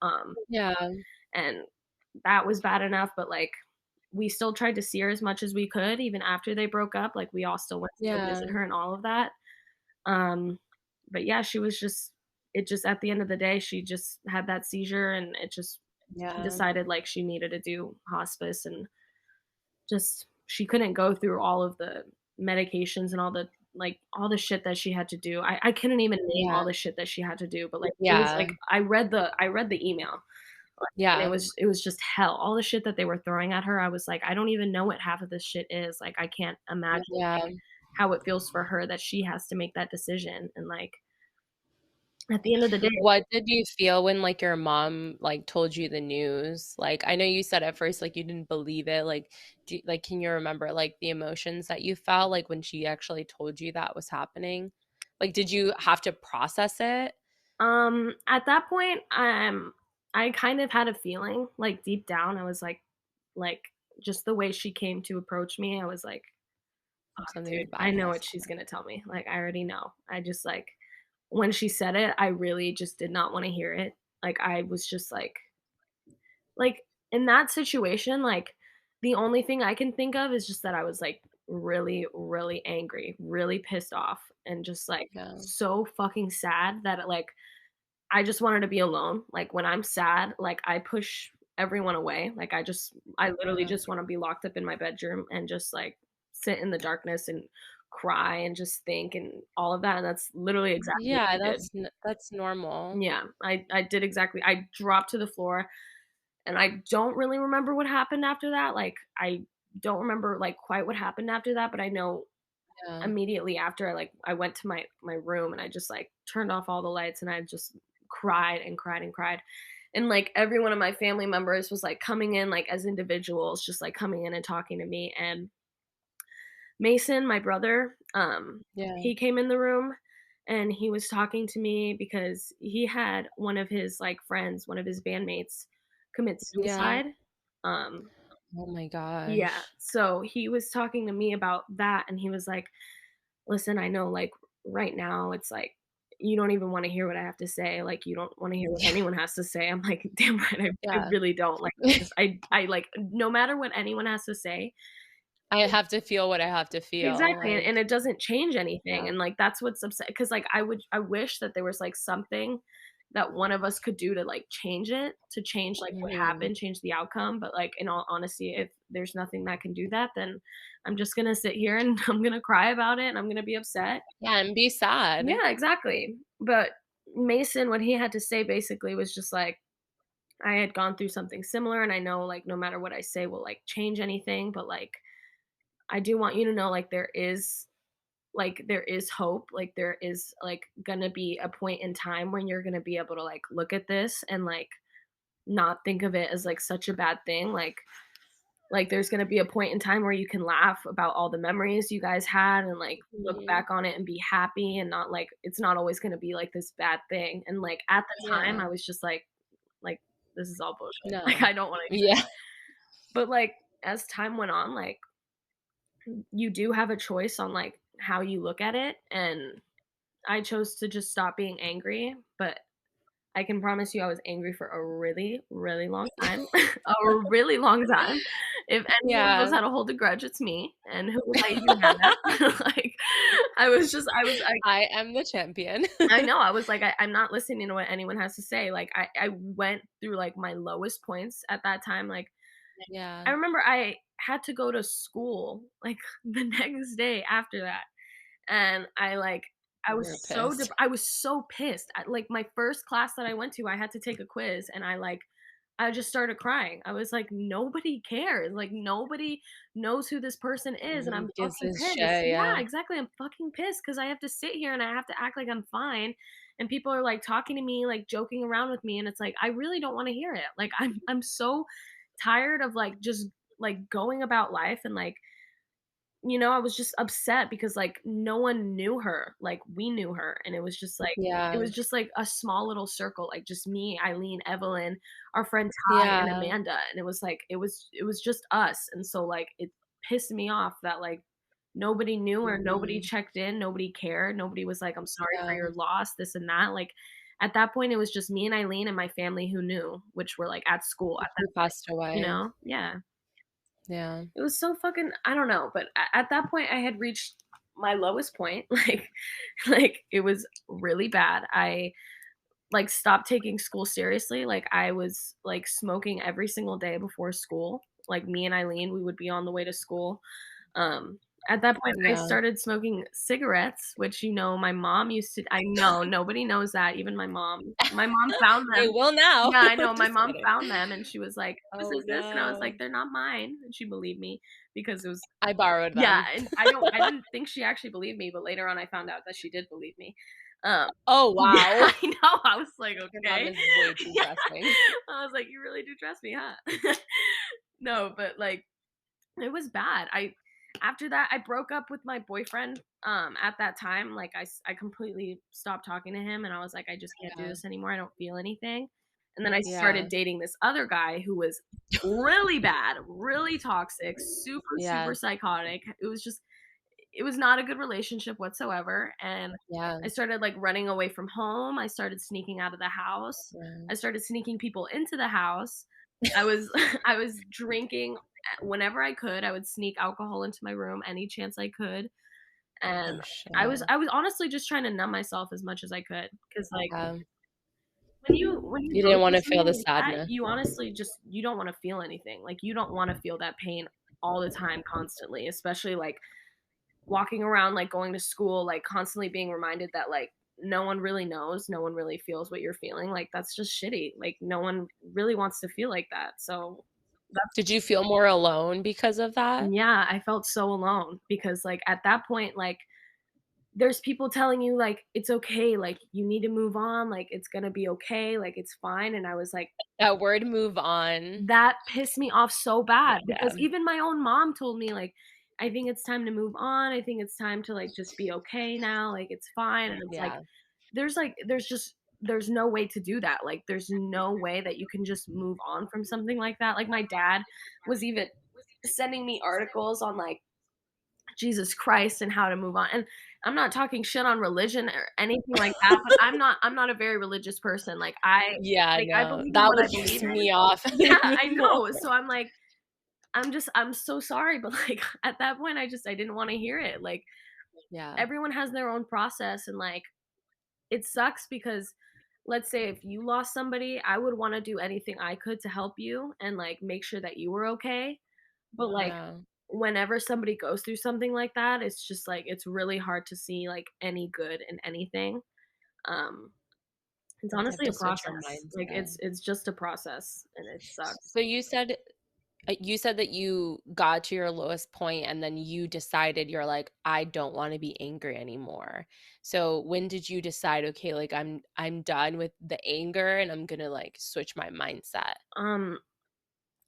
Yeah. and that was bad enough, but, like, we still tried to see her as much as we could even after they broke up, like, we all still went to go Yeah. visit her and all of that, um, but yeah, she was just it just at the end of the day, she just had that seizure, and it just she Yeah. decided, like, she needed to do hospice, and just she couldn't go through all of the medications and all the all the shit that she had to do. I couldn't even name Yeah. all the shit that she had to do, but, like, it was Yeah. like I read the email, like, and Yeah. it was just hell. All the shit that they were throwing at her, I was like, "I don't even know what half of this shit is." Like, I can't imagine, Yeah. like, how it feels for her that she has to make that decision, and, like, at the end of the day What did you feel when, like, your mom, like, told you the news? Like, I know you said at first, like, you didn't believe it, like, can you remember, like, the emotions that you felt, like, when she actually told you that was happening? Like, did you have to process it? At that point, I kind of had a feeling, like, deep down, I was like, just the way she came to approach me, I was like, "Fuck, Something dude, I bad know has what she's happened. gonna tell me." Like, I already know. I just, like when she said it, I really just did not wanna hear it. Like, I was just like, in that situation, like, the only thing I can think of is just that I was, like, really, really angry, really pissed off, and just, like, Yeah. so fucking sad that, like, I just wanted to be alone. Like, when I'm sad, like, I push everyone away. Like, I literally Yeah. just wanna be locked up in my bedroom and just, like, sit in the darkness and cry and just think and all of that, and that's literally exactly what Yeah, I did. that's normal. Yeah, I did exactly I dropped to the floor, and I don't really remember what happened after that, like, I don't remember, like, quite what happened after that, but I know Yeah. immediately after, I went to my room and I just, like, turned off all the lights and I just cried and cried and cried. And, like, every one of my family members was, like, coming in, like, as individuals, just, like, coming in and talking to me, and Mason, my brother, Yeah. he came in the room and he was talking to me because he had one of his, like, friends, one of his bandmates commit Yeah. suicide. Um, Oh my yeah, gosh. so he was talking to me about that and he was like, "Listen, I know, like, right now it's like you don't even wanna hear what I have to say, like, you don't wanna hear what Yeah. anyone has to say. I'm like, "Damn right, I Yeah. really don't." Like, I like, no matter what anyone has to say. I have to feel what I have to feel, Exactly, and like, it doesn't change anything, yeah. and, like, that's what's upset. Because like, I wish that there was, like, something that one of us could do to, like, change it, to change, like, what Mhm. happened, change the outcome, but, like, in all honesty, if there's nothing that can do that, then I'm just gonna sit here and I'm gonna cry about it, and I'm gonna be upset. Yeah, and be sad. Yeah, exactly, but Mason, what he had to say basically was just like, I had gone through something similar, and I know, like, no matter what I say will, like, change anything, but, like, I do want you to know, like, there is hope, like, there is, like, gonna be a point in time when you're gonna be able to, like, look at this and, like, not think of it as, like, such a bad thing, like, there's gonna be a point in time where you can laugh about all the memories you guys had and, like, look Mhm. back on it and be happy and not, like, it's not always gonna be, like, this bad thing, and, like, at the time, Yeah. I was just like, "This is all bullshit." Like, No. I don't wanna hear Yeah. it. But, like, as time went on, like, you do have a choice on, like, how you look at it, and I chose to just stop being angry, but I can promise you I was angry for a really, really long time, a really long time. If any one of us Yeah. had to hold a grudge, it's me, and who was I even mad at? Like, I was just I am the champion. I know, I was like, I'm not listening to what anyone has to say, like, I went through, like, my lowest points at that time, like, I Yeah. remember I had to go to school, like, the next day after that. And You're pissed. I was so pissed. Like, my first class that I went to, I had to take a quiz, and I just started crying. I was like, "Nobody cares, like, nobody knows who this person is, and Who I'm gives fucking a pissed." shit, Yeah, yeah. exactly, I'm fucking pissed because I have to sit here and I have to act like I'm fine, and people are, like, talking to me, like, joking around with me, and it's like, I really don't wanna hear it. Like, I'm so tired of, like, just, like, going about life and, like, I was just upset because, like, no one knew her, like, we knew her, and it Yeah. was just, like, a small little circle, like, just me, Eileen, Evelyn, our friend Ty, and Yeah. Amanda, and it was like it was just us, and so, like, it pissed me off that, like, nobody knew or nobody Mhm. checked in, nobody cared, nobody was like, "I'm sorry for Yeah. your loss," this and that, like, at that point, it was just me and Eileen and my family who knew, which were, like, at school at that Who passed away. Yeah. Yeah. It was so fucking I don't know, but at that point, I had reached my lowest point, like, it was really bad. I, like, stopped taking school seriously, like, I was, like, smoking every single day before school. Like, me and Eileen, we would be on the way to school. Um, at that point, I Yeah. started smoking cigarettes, which, my mom used to I know, nobody knows that, even my mom. My mom found They them. will now. Yeah, I know, my Just mom kidding. found them, and she was like, "Whose Oh, is this?" And I was like, no. "They're not mine," and she believed me because it was I borrowed yeah, them. and I didn't think she actually believed me, but later on I found out that she did believe me. Um, Oh, yeah, wow. I know, I was like, Your mom "Okay." is way too Yeah, trusting. I was like, "You really do trust me, huh?" No, but, like, it was bad. I After that, I broke up with my boyfriend, at that time, like, I completely stopped talking to him, and I was like, "I just can't do Yeah. this anymore, I don't feel anything." And then I started Yeah. dating this other guy who was really bad, really toxic, super, super Yeah. psychotic. It was not a good relationship whatsoever, and Yeah. I started, like, running away from home, I started sneaking out of the house, Yeah. I started sneaking people into the house. I was I was drinking whenever I could, I would sneak alcohol into my room any chance I could, and Oh, shit. I was honestly just trying to numb myself as much as I could, because like, Yeah. when you You go didn't through wanna feel something the like that, sadness. you honestly just you don't wanna feel anything, like, you don't wanna feel that pain all the time constantly, especially, like, walking around, like, going to school, like, constantly being reminded that, like, no one really knows, no one really feels what you're feeling, like, that's just shitty, like, no one really wants to feel like that, so that's Did you feel more alone because of that? yeah, I felt so alone because, like, at that point, like, there's people telling you, like, "It's okay, like, you need to move on, like, it's gonna be okay, like, it's fine," and I was like That word "move on." that pissed me off so bad because Yeah. even my own mom told me, like, "I think it's time to move on, I think it's time to, like, just be okay now, like, it's fine," and it's Yeah. there's no way to do that, like, there's no way that you can just move on from something like that, like, my dad was even sending me articles on, like, Jesus Christ and how to move on. And I'm not talking shit on religion or anything like that, but I'm not a very religious person. Yeah, I no, believe in that what would I piss believe in. me off Yeah, I even more. know. So I'm like, I'm so sorry, but like at that point I didn't want to hear it. Like Yeah, everyone has their own process and like it sucks because let's say if you lost somebody, I would want to do anything I could to help you and like make sure that you were okay. But like yeah, whenever somebody goes through something like that, it's just like it's really hard to see like any good in anything. Um it's you have honestly a to switch your process. Like mindset. it's just a process and it sucks. So you said that you got to your lowest point and then you decided you're like, I don't want to be angry anymore. So when did you decide, okay, like I'm done with the anger and I'm gonna like switch my mindset? Um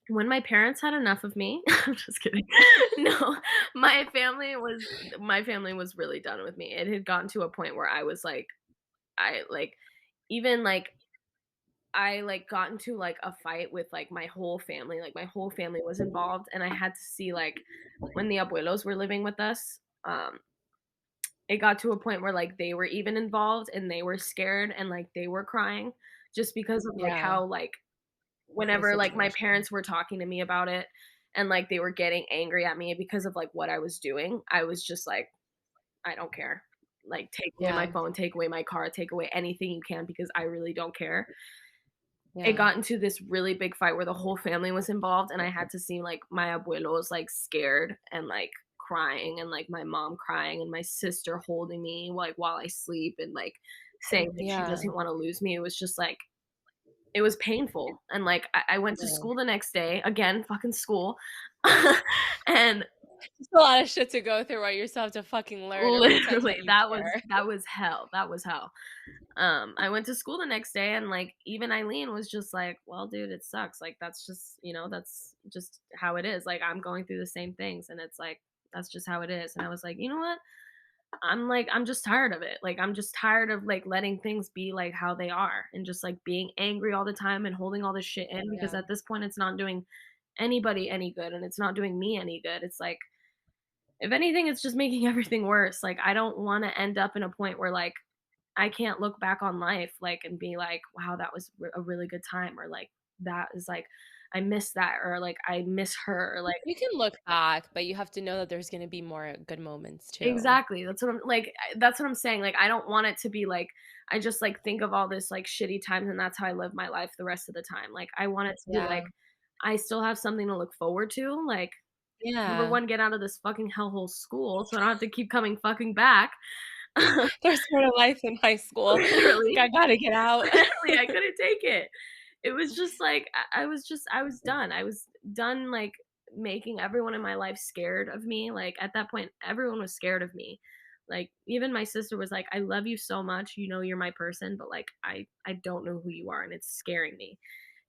when my parents had enough of me, I'm just kidding. No, my family was my family was really done with me. It had gotten to a point where I was like I like even like I like got into like a fight with like my whole family was involved and I had to see like when the abuelos were living with us, it got to a point where like they were even involved and they were scared and like they were crying just because of like Yeah, how like the whenever like my situation. parents were talking to me about it and like they were getting angry at me because of like what I was doing, I was just like, I don't care. Like take away my Yeah, phone, take away my car, take away anything you can because I really don't care. It yeah, got into this really big fight where the whole family was involved and I had to see like my abuelos like scared and like crying and like my mom crying and my sister holding me like while I sleep and like saying that she yeah, doesn't want to lose me. It was just like it was painful. And like I went to yeah. school the next day, again, fucking school. And It's a lot of shit to go through while you still have to fucking learn or pretend literally that you care. that was hell. That was hell. I went to school the next day and like even Eileen was just like, "Well, dude, it sucks. Like that's just, that's just how it is. Like I'm going through the same things and it's like that's just how it is." And I was like, "You know what? I'm just tired of it. Like I'm just tired of like letting things be like how they are and just like being angry all the time and holding all this shit in because Yeah, at this point it's not doing anybody any good and it's not doing me any good. It's like if anything it's just making everything worse. Like I don't want to end up in a point where like I can't look back on life, like, and be like, "Wow, that was a really good time," or like, "That is like, I miss that," or like, "I miss her," or like you can look back, but you have to know that there's gonna be more good moments too. exactly. That's what I'm saying. Like, I don't want it to be like, I just like think of all this like shitty times, and that's how I live my life the rest of the time. Like, I want it to be like, Yeah, I still have something to look forward to. Like, number yeah. one, get out of this fucking hellhole school, so I don't have to keep coming fucking back. There's more to life in high school. Like, Literally. I gotta get out. Literally, I couldn't take it. It was just like I was done. I was done like making everyone in my life scared of me. Like at that point, everyone was scared of me. Like even my sister was like, "I love you so much. You know you're my person, but like I don't know who you are and it's scaring me."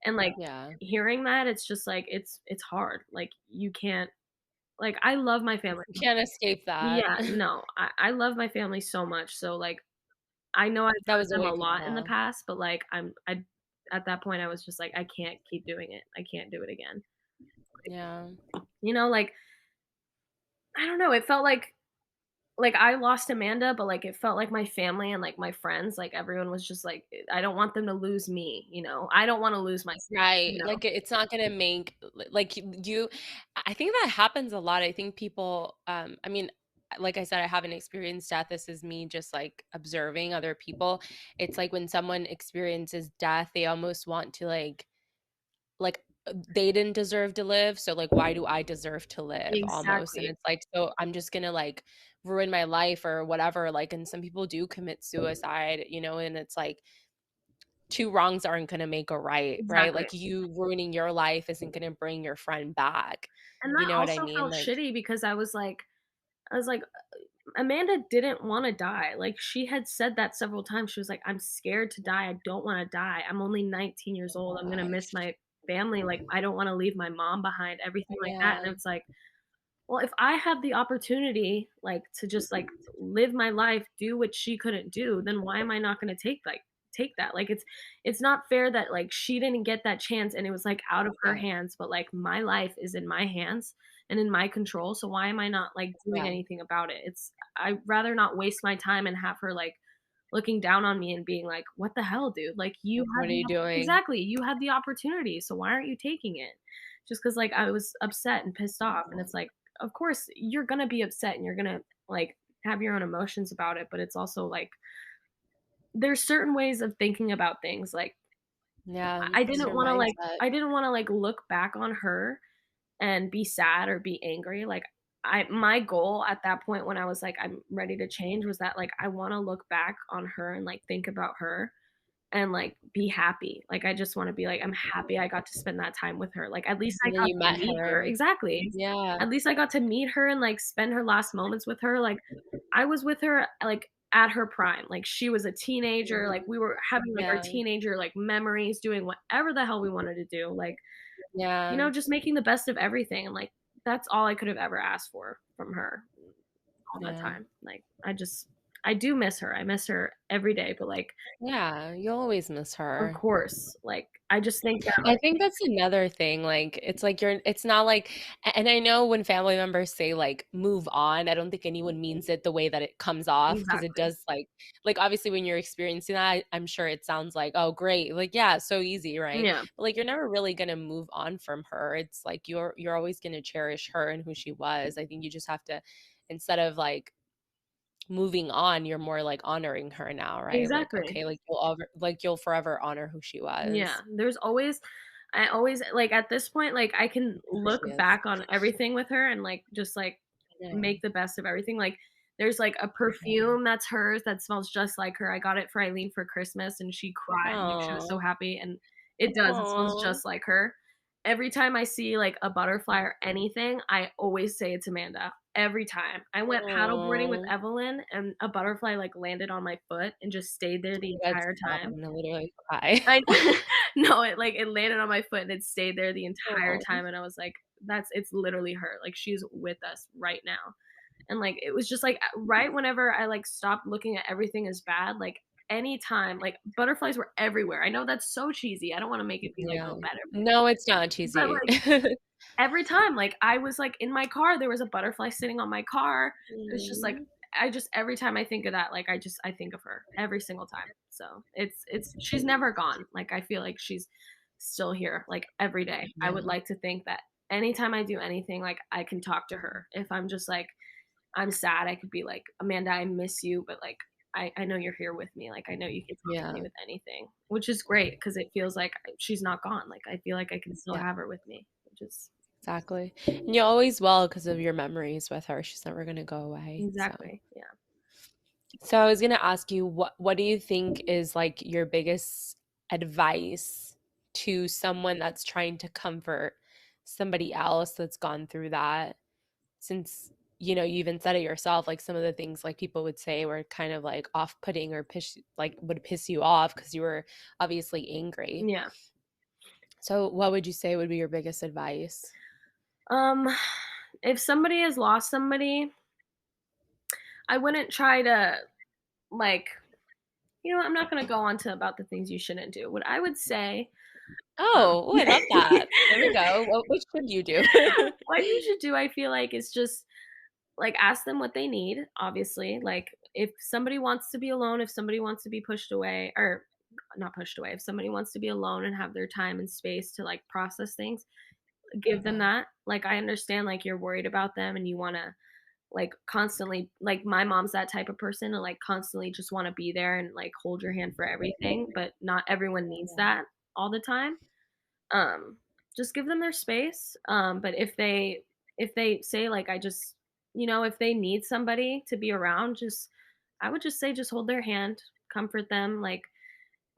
And like Yeah. hearing that, it's just like it's hard. Like you can't like I love my family. You can't escape that. Yeah, no. I love my family so much. So like I know I've That hurt was a them a wake up lot in the call. past, but, like, I at that point, I was just like, "I can't keep doing it. I can't do it again." Yeah. Like, I don't know, it felt like I lost Amanda, but, like, it felt like my family and, like, my friends, like, everyone was just like, I don't want them to lose me, you know? I don't wanna lose myself, Right. you know? Like, it's not gonna make like, you I think that happens a lot. I think people, I mean, like I said, I haven't experienced death. This is me just, like, observing other people. It's like when someone experiences death, they almost want to, they didn't deserve to live, so, like, why do I deserve to live almost? And Exactly. it's like, so I'm just gonna, like, ruin my life or whatever, like, and some people do commit suicide, and it's like, 2 wrongs aren't gonna make a right, right? Exactly. Like, you ruining your life isn't gonna bring your friend back. And You that know what I also mean? felt Like, shitty because I was like, Amanda didn't wanna die, like, she had said that several times, she was like, "I'm scared to die, I don't wanna die, I'm only 19 years old, I'm gonna miss gosh. my family, like, I don't wanna leave my mom behind," everything like that, Yeah, and it's like, well, if I have the opportunity, like, to just, like, live my life, do what she couldn't do, then why am I not gonna take that? Like, it's not fair that, like, she didn't get that chance and it was, like, out of her yeah, hands, but, like, my life is in my hands, and in my control, so why am I not, like, doing Yeah. anything about it? I'd rather not waste my time and have her, like, looking down on me and being like, "What the hell, dude? Like, you Like, had what are the you doing? exactly, you had the opportunity, so why aren't you taking it?" Just because like, I was upset and pissed off, and it's like, of course, you're gonna be upset and you're gonna, like, have your own emotions about it, but it's also like, there's certain ways of thinking about things, like, Yeah, I it's didn't your wanna, like mindset. I didn't wanna, like, look back on her and be sad or be angry, like, my goal at that point when I was like, "I'm ready to change," was that, like, I wanna look back on her and, like, think about her and, like, be happy. Like, I just wanna be like, "I'm happy I got to spend that time with her." Like, at least I And then got you to met meet her her. exactly. Yeah. At least I got to meet her and, like, spend her last moments with her, like, I was with her, like, at her prime, like, she was a teenager, like, we were having, like, our Yeah. teenager, like, memories, doing whatever the hell we wanted to do, like, Yeah. just making the best of everything, and, like, that's all I could have ever asked for from her all that Yeah. time. Like, I do miss her, I miss her every day, but, like, Yeah, you'll always miss of her. course, like, I just think that, I like think that's another thing, like, it's like it's not like and I know when family members say, like, "Move on," I don't think anyone means it the way that it comes off because it exactly. does, obviously, when you're experiencing that, I'm sure it sounds like, "Oh, great," like, yeah, so easy, right? Yeah, But, like, you're never really gonna move on from her. It's like you're always gonna cherish her and who she was. I think you just have to instead of, like, moving on, you're more, like, honoring her now, right? Like, exactly. okay, you'll forever honor who she Yeah, was, there's always I always like, at this point, like, I can who look she is. back on everything with her and, like, just, like, Yeah. make the best of everything, like, there's, like, a Yeah. perfume that's hers that smells just like her, I got it for Eileen for Christmas, and she cried, like, she was Aw. so happy, and it smells Aw. just like her. Every time I see, like, a butterfly or anything, I always say it's Amanda, every time. I went paddleboarding with Aw. Evelyn, and a butterfly, like, landed on my foot and just stayed there the That's entire stop, I'm time. gonna literally cry. I no, it landed on my foot and it stayed there the entire Aw. time, and I was like, it's literally her, like, she's with us right now." And, like, it was just, like, right whenever I, like, stopped looking at everything as bad, like, anytime like, butterflies were everywhere. I know that's so cheesy, I don't wanna make it be, like, Yeah. oh, better, No, it's not but, cheesy. like, every time, like, I was, like, in my car, there was a butterfly sitting on my car. It's just, like, Mm. I just every time I think of that, like, I think of her every single time. So, it's she's never gone. Like, I feel like she's still here, like, every day. I would Yeah. like to think that anytime I do anything, like, I can talk to her. If I'm just, like, I'm sad, I could be like, "Amanda, I miss you, but, like, I know you're here with me. Like, I know you can talk to me Yeah. with anything," which is great because it feels like she's not gone. Like, I feel like I can still Yeah, have her with me, which is exactly. And you always will because of your memories with her. She's never gonna go away, so exactly, yeah. So I was gonna ask you, what do you think is, like, your biggest advice to someone that's trying to comfort somebody else that's gone through that? Since, you even said it yourself, like, some of the things, like, people would say were kind of, like, off-putting or would piss you off because you were obviously angry. Yeah. So what would you say would be your biggest advice? Um, if somebody has lost somebody, I wouldn't try to, like I'm not gonna go on to about the things you shouldn't do. What I would say, Oh, ooh, I love that. There we go. What should you do? what you should do, I feel like, is just, like, ask them what they need, obviously. Like, if somebody wants to be alone, if somebody wants to be pushed away or not pushed away, if somebody wants to be alone and have their time and space to, like, process things, give them Yeah, that. Like, I understand, like, you're worried about them and you wanna, like, constantly like, my mom's that type of person to, like, constantly just wanna be there and, like, hold your hand for everything, but not everyone needs yeah, that all the time. Um, just give them their space, but if they say, like, I just if they need somebody to be around, just I would just say just hold their hand, comfort them, like,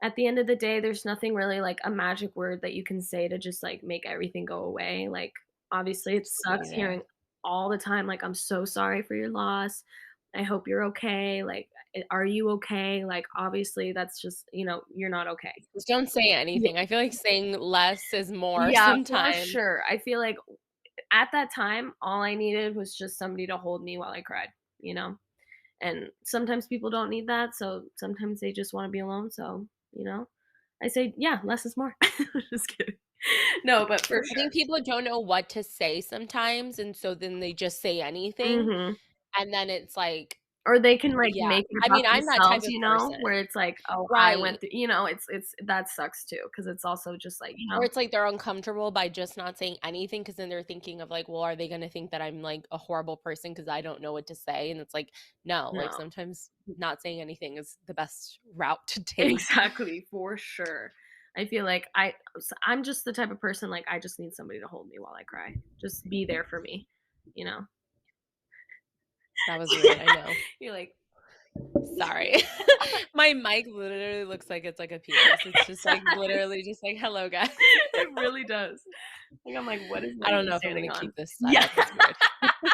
at the end of the day, there's nothing really like a magic word that you can say to just, like, make everything go away. Like, obviously, it just to be sucks there. hearing all the time, like, "I'm so sorry for your loss. I hope you're okay." Like, "Are you okay?" Like, obviously, that's just you're not okay. Just don't say Yeah. anything. I feel like saying less is more Yeah, for sometimes. sure. I feel like at that time, all I needed was just somebody to hold me while I cried, you know? And sometimes people don't need that, so sometimes they just wanna be alone, so, I say, yeah, less is more. Just kidding. No, but for I sure. think people don't know what to say sometimes, and so then they just say anything, Mhm. and then it's like, Or they can, like, yeah. make it I about mean, I'm that type themselves, of you know, person. where it's like, "Oh, I Right. went through," it's that sucks too, because it's also just like, Or it's like they're uncomfortable by just not saying anything because then they're thinking of like, well, are they gonna think that I'm like a horrible person because I don't know what to say? And it's like, no, like no. sometimes not saying anything is the best route to take. Exactly, for sure. I feel like I'm just the type of person, like, I just need somebody to hold me while I cry. Just be there for me, you know? That was rude, I know. You're like Sorry. My mic literally looks like it's like a penis. It's just like literally just like, hello guys. it really does. Like, I'm like, "What is I don't Megan know if I'm gonna standing keep on?" this set Yeah. up. It's weird.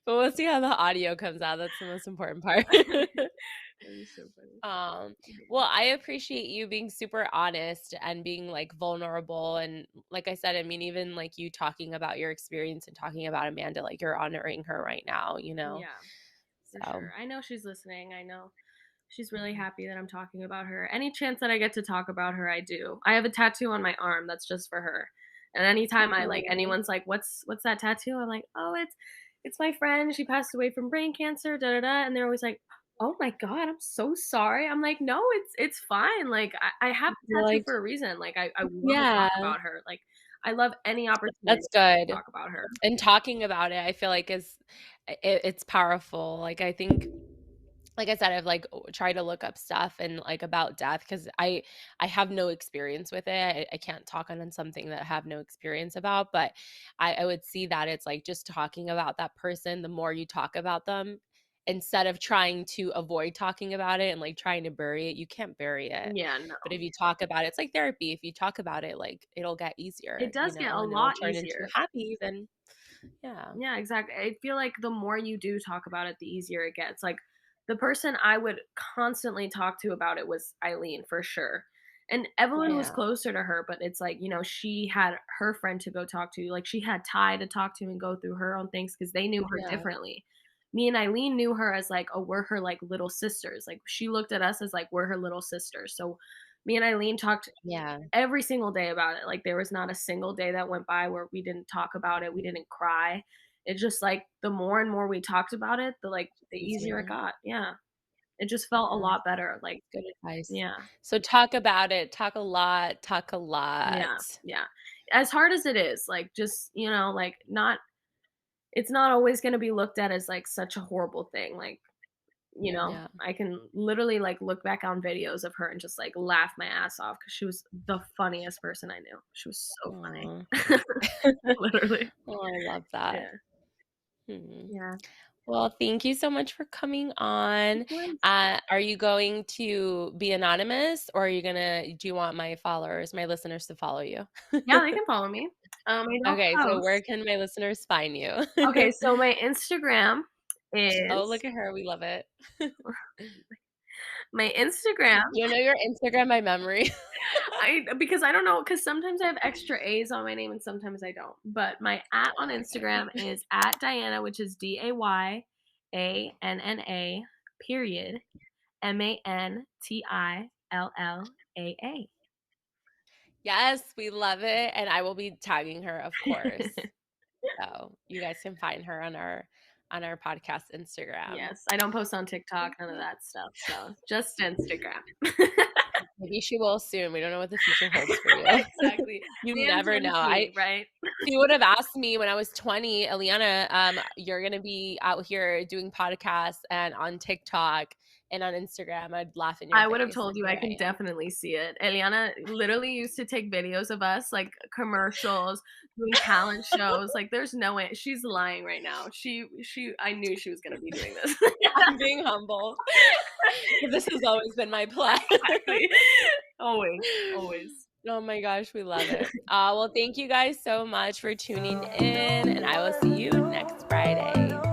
But we'll see how the audio comes out. That's the most important part. That is so funny. Um, Yeah. well, I appreciate you being super honest and being like vulnerable. And like I said, I mean, even like you talking about your experience and talking about Amanda, like you're honoring her right now, you know? Yeah, for So, sure. I know she's listening. I know she's really happy that I'm talking about her. Any chance that I get to talk about her, I do. I have a tattoo on my arm that's just for her. And anytime I like aw. anyone's like, "What's that tattoo?" I'm like, "Oh, it's my friend. She passed away from brain cancer, da da da." And they're always like, "Oh my god, I'm so sorry." I'm like, "No, it's fine. Like I have a You're tattoo like, for a reason. Like I want to yeah, talk about her. Like I love any opportunity that's to good. talk about her." And talking about it, I feel like it's powerful. Like I think like I said, I've like tried to look up stuff and like about death because I have no experience with it. I can't talk on something that I have no experience about, but I would see that it's like just talking about that person. The more you talk about them, instead of trying to avoid talking about it and like trying to bury it, you can't bury it. Yeah, no. But if you talk about it, it's like therapy. If you talk about it, like it'll get easier, It does get a and it'll lot turn into easier. happy. Then yeah, Yeah, exactly. I feel like the more you do talk about it, the easier it gets. Like the person I would constantly talk to about it was Eileen for sure. And Evelyn was yeah, closer to her, but it's like, she had her friend to go talk to. Like she had Ty to talk to and go through her own things because they knew her yeah, differently. Me and Eileen knew her as like, oh, we're her like little sisters. Like she looked at us as like we're her little sisters. So me and Eileen talked yeah, every single day about it. Like there was not a single day that went by where we didn't talk about it. We didn't cry. It's just like the more and more we talked about it, the easier it easier. got. Yeah. It just felt a Yeah. lot better. Like, Good advice. yeah. So talk about it, talk a lot, talk a lot. Yeah. Yeah. As hard as it is, like just, like not it's not always going to be looked at as like such a horrible thing. Like, Yeah. I can literally like look back on videos of her and just like laugh my ass off cuz she was the funniest person I knew. She was so Aw. funny. Literally. Oh, I love that. Yeah. Hmm. Yeah. Well, thank you so much for coming Of on. course. Are you going to be anonymous or are you do you want my followers, my listeners to follow you? Yeah, they can follow me. I don't Okay, so where post. can my listeners find you? Okay, so my Instagram Oh, is look at her. We love it. my Instagram, You know your Instagram by memory. I because I don't know, because sometimes I have extra A's on my name and sometimes I don't. But my at on Okay. Instagram is at Dayanna, which is Dayanna period Mantillaa. Yes, we love it, and I will be tagging her, of course. So, you guys can find her on our podcast Instagram. Yes, I don't post on TikTok, none of Okay. that stuff. So just Instagram. Maybe she will soon. We don't know what the future holds for you. Exactly. You Man's never know. MT, right? If you would have asked me when I was 20, Eliana, you're gonna be out here doing podcasts and on TikTok and on Instagram, I'd laugh in your I would have face, told and you I here can I am. definitely see it. Eliana literally used to take videos of us, like commercials, doing talent shows. Like, there's no way she's lying right now. I knew she was gonna be doing this. I'm being humble. This has always been my plan. Exactly. Always, always. Oh my gosh, we love it. Well, thank you guys so much for tuning in, and I will see you next Friday.